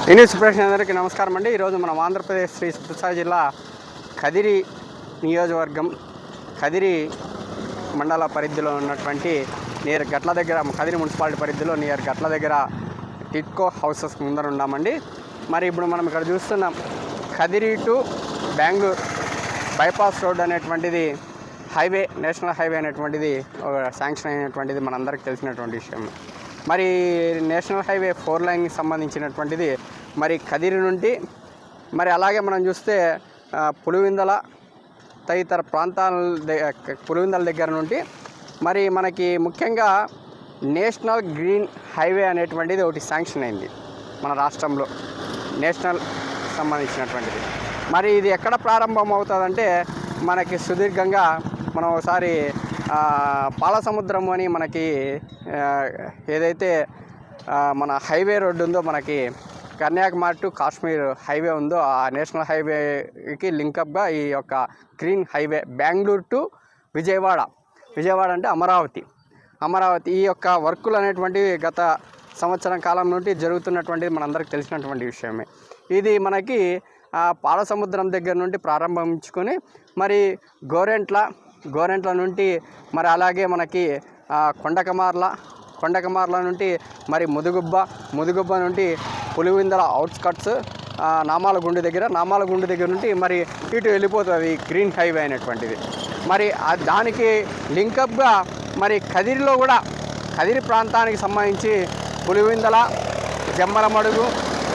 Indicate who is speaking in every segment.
Speaker 1: ఈ న్యూస్ ప్రేక్షకులందరికీ నమస్కారం అండి. ఈరోజు మనం ఆంధ్రప్రదేశ్ శ్రీ సత్యసాయి జిల్లా కదిరి నియోజకవర్గం కదిరి మండల పరిధిలో ఉన్నటువంటి నియర్ గట్ల దగ్గర, కదిరి మున్సిపాలిటీ పరిధిలో నియర్ గట్ల దగ్గర టిట్కో హౌసెస్ ముందర ఉన్నామండి. మరి ఇప్పుడు మనం ఇక్కడ చూస్తున్నాం Kadiri to Bengaluru bypass road అనేటువంటిది హైవే, నేషనల్ హైవే అనేటువంటిది శాంక్షన్ అయినటువంటిది మనందరికీ తెలిసినటువంటి విషయం. మరి నేషనల్ హైవే 4 లైన్కి సంబంధించినటువంటిది మరి కదిరి నుండి, మరి అలాగే మనం చూస్తే పులివెందుల తదితర పులివెందుల దగ్గర నుండి మరి మనకి ముఖ్యంగా నేషనల్ గ్రీన్ హైవే అనేటువంటిది ఒకటి శాంక్షన్ అయింది మన రాష్ట్రంలో, నేషనల్ సంబంధించినటువంటిది. మరి ఇది ఎక్కడ ప్రారంభం అవుతుందంటే మనకి సుదీర్ఘంగా మనం ఒకసారి పాలసముద్రం అని మనకి ఏదైతే మన హైవే రోడ్డు ఉందో, మనకి కన్యాకుమారి టు కాశ్మీర్ హైవే ఉందో, ఆ నేషనల్ హైవేకి లింకప్గా ఈ యొక్క green highway Bengaluru to Vijayawada అంటే అమరావతి ఈ యొక్క వర్కులు అనేటువంటివి గత సంవత్సరం కాలం నుండి జరుగుతున్నటువంటిది మనందరికీ తెలిసినటువంటి విషయమే. ఇది మనకి పాలసముద్రం దగ్గర నుండి ప్రారంభించుకొని మరి గోరెంట్ల నుండి మరి అలాగే మనకి కొండకమార్ల నుండి మరి ముదుగుబ్బ నుండి పులివెందుల అవుట్స్కట్స్ నామాలగుండు దగ్గర నుండి మరి ఇటు వెళ్ళిపోతుంది గ్రీన్ హైవే అనేటువంటిది. మరి దానికి లింకప్గా మరి కదిరి ప్రాంతానికి సంబంధించి పులివెందుల, జమ్మలమడుగు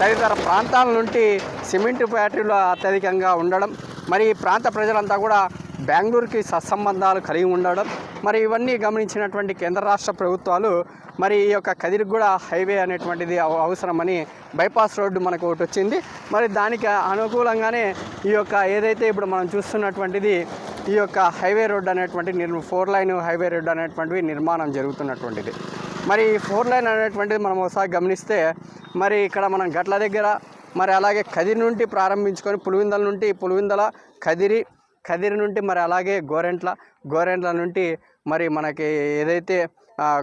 Speaker 1: తదితర ప్రాంతాల నుండి సిమెంట్ ఫ్యాక్టరీలు అత్యధికంగా ఉండడం, మరి ఈ ప్రాంత ప్రజలంతా కూడా బెంగళూరుకి సత్సంబంధాలు కలిగి ఉండడం, మరి ఇవన్నీ గమనించినటువంటి కేంద్ర రాష్ట్ర ప్రభుత్వాలు మరి ఈ యొక్క కదిరికి కూడా హైవే అనేటువంటిది అవసరమని బైపాస్ రోడ్డు మనకు ఒకటి వచ్చింది. మరి దానికి అనుకూలంగానే ఈ యొక్క ఏదైతే ఇప్పుడు మనం చూస్తున్నటువంటిది ఈ యొక్క హైవే రోడ్డు అనేటువంటి 4 లైన్ హైవే రోడ్డు అనేటువంటివి నిర్మాణం జరుగుతున్నటువంటిది. మరి ఈ 4 లైన్ అనేటువంటిది మనం ఒకసారి గమనిస్తే మరి ఇక్కడ మనం గట్ల దగ్గర, మరి అలాగే కదిరి నుండి ప్రారంభించుకొని పులివెందుల కదిరి నుండి మరి అలాగే గోరెంట్ల నుండి మరి మనకి ఏదైతే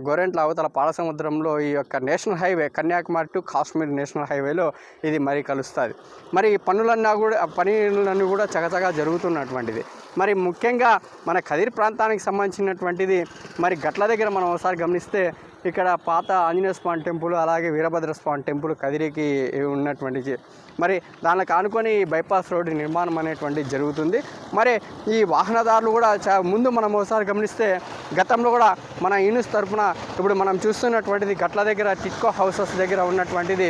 Speaker 1: గోరెంట్ల అవతల పాలసముద్రంలో ఈ యొక్క national highway Kanyakumari to Kashmir national హైవేలో ఇది మరి కలుస్తుంది. మరి పనులన్నీ కూడా చకచకా జరుగుతున్నటువంటిది. మరి ముఖ్యంగా మన కదిరి ప్రాంతానికి సంబంధించినటువంటిది మరి గట్ల దగ్గర మనం ఒకసారి గమనిస్తే ఇక్కడ పాత ఆంజనేయ స్వామి టెంపుల్, అలాగే వీరభద్ర స్వామి టెంపుల్ కదిరికి ఉన్నటువంటి, మరి దానికి ఆనుకొని బైపాస్ రోడ్డు నిర్మాణం అనేటువంటిది జరుగుతుంది. మరి ఈ వాహనదారులు కూడా ముందు మనం ఒకసారి గమనిస్తే గతంలో కూడా మన యూనిస్ తరఫున ఇప్పుడు మనం చూస్తున్నటువంటిది గట్ల దగ్గర టిట్కో హౌసెస్ దగ్గర ఉన్నటువంటిది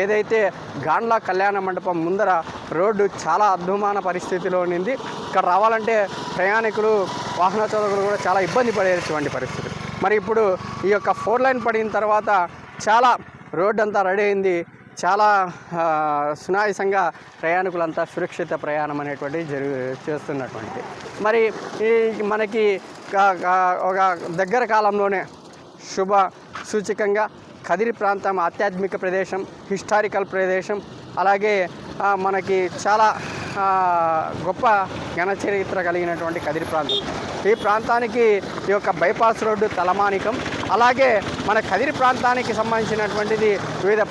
Speaker 1: ఏదైతే గాండ్ల కళ్యాణ మండపం ముందర రోడ్డు చాలా అద్భుతమైన పరిస్థితిలో ఉంది. ఇక్కడ రావాలంటే ప్రయాణికులు, వాహన చోదకులు కూడా చాలా ఇబ్బంది పడేటువంటి పరిస్థితి. మరి ఇప్పుడు ఈ యొక్క 4 లైన్ పడిన తర్వాత చాలా రోడ్డు అంతా రెడీ అయింది. చాలా సునాయాసంగా ప్రయాణికులంతా సురక్షిత ప్రయాణం అనేటువంటిది చేస్తున్నటువంటి, మరి మనకి ఒక దగ్గర కాలంలోనే శుభ సూచకంగా కదిరి ప్రాంతం ఆధ్యాత్మిక ప్రదేశం, హిస్టారికల్ ప్రదేశం, అలాగే మనకి చాలా గొప్ప ఘన చరిత్ర కలిగినటువంటి కదిరి ప్రాంతం. ఈ ప్రాంతానికి ఈ యొక్క బైపాస్ రోడ్డు తలమానికం. అలాగే మన కదిరి ప్రాంతానికి సంబంధించినటువంటిది వివిధ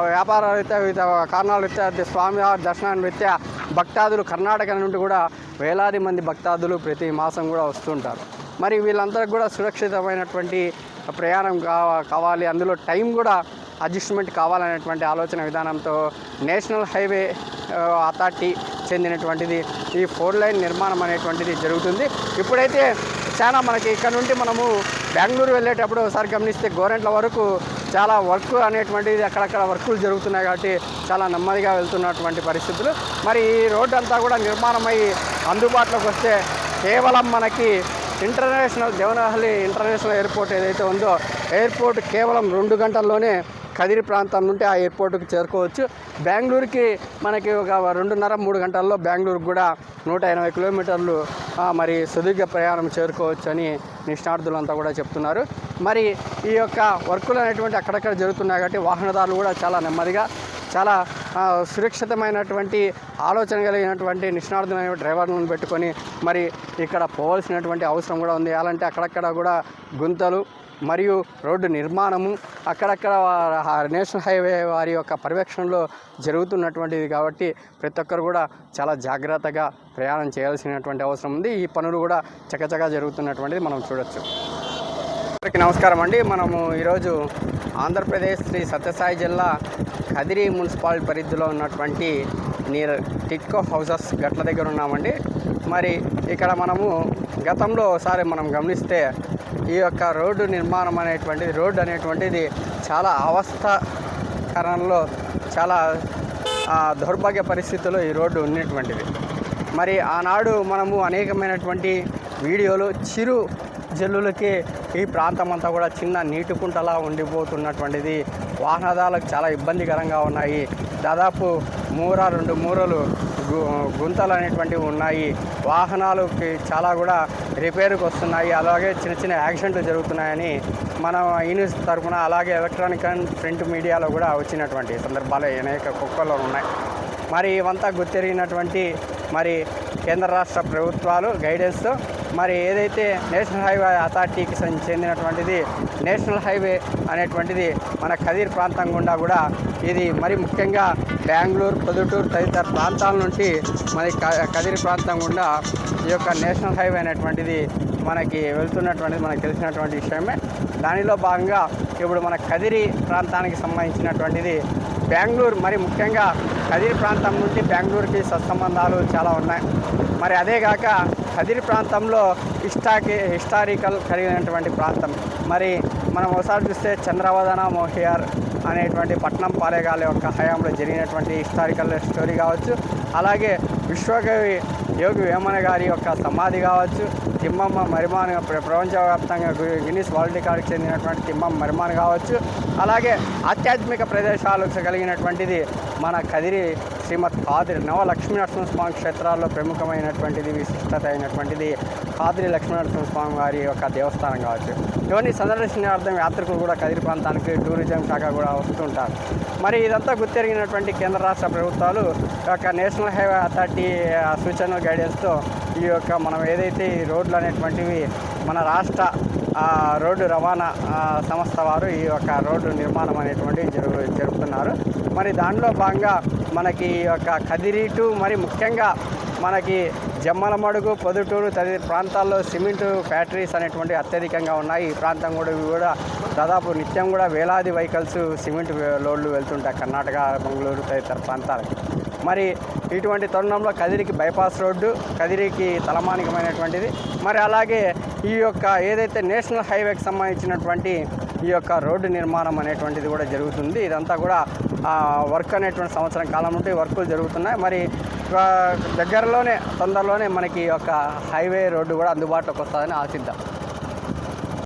Speaker 1: వ్యాపార రీత్యా, వివిధ కారణాల రీత్యా, స్వామివారి దర్శనాన్ని రీత్యా భక్తాదులు కర్ణాటక నుండి కూడా వేలాది మంది భక్తాదులు ప్రతి మాసం కూడా వస్తుంటారు. మరి వీళ్ళందరికీ కూడా సురక్షితమైనటువంటి ప్రయాణం కావాలి, అందులో టైం కూడా అడ్జస్ట్మెంట్ కావాలనేటువంటి ఆలోచన విధానంతో నేషనల్ హైవే అథారిటీ చెందినటువంటిది ఈ 4 లైన్ నిర్మాణం అనేటువంటిది జరుగుతుంది. ఇప్పుడైతే చాలా మనకి ఇక్కడ నుండి మనము బెంగళూరు వెళ్ళేటప్పుడు ఒకసారి గమనిస్తే గోరెంట్ల వరకు చాలా వర్క్ అనేటువంటిది అక్కడక్కడ వర్కులు జరుగుతున్నాయి కాబట్టి చాలా నెమ్మదిగా వెళ్తున్నటువంటి పరిస్థితులు. మరి ఈ రోడ్డు అంతా కూడా నిర్మాణమై అందుబాటులోకి వస్తే కేవలం మనకి దేవనహల్లి ఇంటర్నేషనల్ ఎయిర్పోర్ట్ ఏదైతే ఉందో, ఎయిర్పోర్ట్ కేవలం 2 గంటల్లోనే కదిరి ప్రాంతం నుండి ఆ ఎయిర్పోర్ట్కి చేరుకోవచ్చు. బెంగళూరుకి మనకి ఒక 2.5-3 గంటల్లో బెంగళూరుకు కూడా 180 కిలోమీటర్లు మరి సుదీర్ఘ ప్రయాణం చేరుకోవచ్చు అని నిష్ణార్థులంతా కూడా చెప్తున్నారు. మరి ఈ యొక్క వర్కులు అనేటువంటి అక్కడక్కడ జరుగుతున్నాయి కాబట్టి వాహనదారులు కూడా చాలా నెమ్మదిగా, చాలా సురక్షితమైనటువంటి ఆలోచన కలిగినటువంటి నిష్ణార్థులైన డ్రైవర్లను పెట్టుకొని మరి ఇక్కడ పోవాల్సినటువంటి అవసరం కూడా ఉంది. అలాంటి అక్కడక్కడ కూడా గుంతలు, మరియు రోడ్డు నిర్మాణము అక్కడక్కడ నేషనల్ హైవే వారి యొక్క పర్యవేక్షణలో జరుగుతున్నటువంటిది కాబట్టి ప్రతి ఒక్కరు కూడా చాలా జాగ్రత్తగా ప్రయాణం చేయాల్సినటువంటి అవసరం ఉంది. ఈ పనులు కూడా చకచకా జరుగుతున్నటువంటిది మనం చూడొచ్చు. అందరికీ నమస్కారం అండి. మనము ఈరోజు ఆంధ్రప్రదేశ్ శ్రీ సత్యసాయి జిల్లా కదిరి మున్సిపాలిటీ పరిధిలో ఉన్నటువంటి టిట్కో హౌసెస్ గట్ల దగ్గర ఉన్నామండి. మరి ఇక్కడ మనము గతంలో ఒకసారి మనం గమనిస్తే ఈ యొక్క రోడ్డు నిర్మాణం అనేటువంటిది చాలా అవస్థకరణలో చాలా దౌర్భాగ్య పరిస్థితుల్లో ఈ రోడ్డు ఉన్నటువంటిది. మరి ఆనాడు మనము అనేకమైనటువంటి వీడియోలు చిరు జల్లులకి ఈ ప్రాంతం అంతా కూడా చిన్న నీటి కుంటలా ఉండిపోతున్నటువంటిది. వాహనదారులకు చాలా ఇబ్బందికరంగా ఉన్నాయి. దాదాపు 2 మూరలు గుంతలు అనేటువంటివి ఉన్నాయి. వాహనాలకి చాలా కూడా రిపేర్కి వస్తున్నాయి. అలాగే చిన్న చిన్న యాక్సిడెంట్లు జరుగుతున్నాయని మనం ఈ న్యూస్ తరఫున అలాగే ఎలక్ట్రానిక్ అండ్ ప్రింట్ మీడియాలో కూడా వచ్చినటువంటి సందర్భాలు అనేక కుక్కల్లో ఉన్నాయి. మరి ఇవంతా గుర్తెరిగినటువంటి మరి కేంద్ర రాష్ట్ర ప్రభుత్వాలు గైడెన్స్తో మరి ఏదైతే నేషనల్ హైవే అథారిటీకి చెందినటువంటిది నేషనల్ హైవే అనేటువంటిది మన కదిరి ప్రాంతం గుండా కూడా ఇది మరి ముఖ్యంగా బెంగళూరు, పొద్దుటూరు తదితర ప్రాంతాల నుండి మరి కదిరి ప్రాంతం గుండా ఈ యొక్క నేషనల్ హైవే అనేటువంటిది మనకి వెళ్తున్నటువంటిది మనకు తెలిసినటువంటి విషయమే. దానిలో భాగంగా ఇప్పుడు మన కదిరి ప్రాంతానికి సంబంధించినటువంటిది బెంగళూరు, మరి ముఖ్యంగా కదిరి ప్రాంతం నుండి బెంగళూరుకి సత్సంబంధాలు చాలా ఉన్నాయి. మరి అదేగాక కదిరి ప్రాంతంలో హిస్టారికల్ కలిగినటువంటి ప్రాంతం. మరి మనం ఒకసారి చూస్తే చంద్రవదన మోహియార్ అనేటువంటి పట్నం పాలేగాల యొక్క హయాంలో జరిగినటువంటి హిస్టారికల్ స్టోరీ కావచ్చు, అలాగే విశ్వకవి యోగి వేమన గారి యొక్క సమాధి కావచ్చు, తిమ్మమ్మ మరిమాన్ ప్రపంచవ్యాప్తంగా గిన్నిస్ వరల్డ్ రికార్డుకి చెందినటువంటి తిమ్మమ్మ మరిమాన్ కావచ్చు, అలాగే ఆధ్యాత్మిక ప్రదేశాలు కలిగినటువంటిది మన కదిరి శ్రీమద్ కాదిరి నవలక్ష్మీ నరసింహస్వామి క్షేత్రాల్లో ప్రముఖమైనటువంటిది విశిష్టత అయినటువంటిది కాదిరి లక్ష్మీనరసింహస్వామి వారి యొక్క దేవస్థానం కావచ్చు. ఇవన్నీ సందర్శనార్థం యాత్రికులు కూడా కదిరి ప్రాంతానికి టూరిజం శాఖ కూడా వస్తుంటారు. మరి ఇదంతా గుర్తెరిగినటువంటి కేంద్ర రాష్ట్ర ప్రభుత్వాలు యొక్క నేషనల్ హైవే అథారిటీ సూచనలు గైడెన్స్తో ఈ యొక్క మనం ఏదైతే ఈ రోడ్లు అనేటువంటివి మన రాష్ట్ర రోడ్డు రవాణా సంస్థ వారు ఈ యొక్క రోడ్డు నిర్మాణం అనేటువంటివి జరుపుతున్నారు. మరి దానిలో భాగంగా మనకి ఈ యొక్క కదిరి టు మరి ముఖ్యంగా మనకి జమ్మలమడుగు, పొద్దుటూరు తదితర ప్రాంతాల్లో సిమెంటు ఫ్యాక్టరీస్ అనేటువంటి అత్యధికంగా ఉన్నాయి. ఈ ప్రాంతం కూడా దాదాపు నిత్యం కూడా వేలాది వెహికల్స్ సిమెంట్ లోడ్లు వెళ్తుంటాయి కర్ణాటక, బెంగళూరు తదితర ప్రాంతాలకి. మరి ఇటువంటి తరుణంలో కదిరికి బైపాస్ రోడ్డు కదిరికి తలమానికమైనటువంటిది. మరి అలాగే ఈ యొక్క ఏదైతే నేషనల్ హైవేకి సంబంధించినటువంటి ఈ యొక్క రోడ్డు నిర్మాణం అనేటువంటిది కూడా జరుగుతుంది. ఇదంతా కూడా వర్క్ అనేటువంటి సంవత్సరం కాలం నుండి వర్కులు జరుగుతున్నాయి. మరి తొందరలోనే మనకి ఈ యొక్క హైవే రోడ్డు కూడా అందుబాటులోకి వస్తుందని ఆశిద్దాం.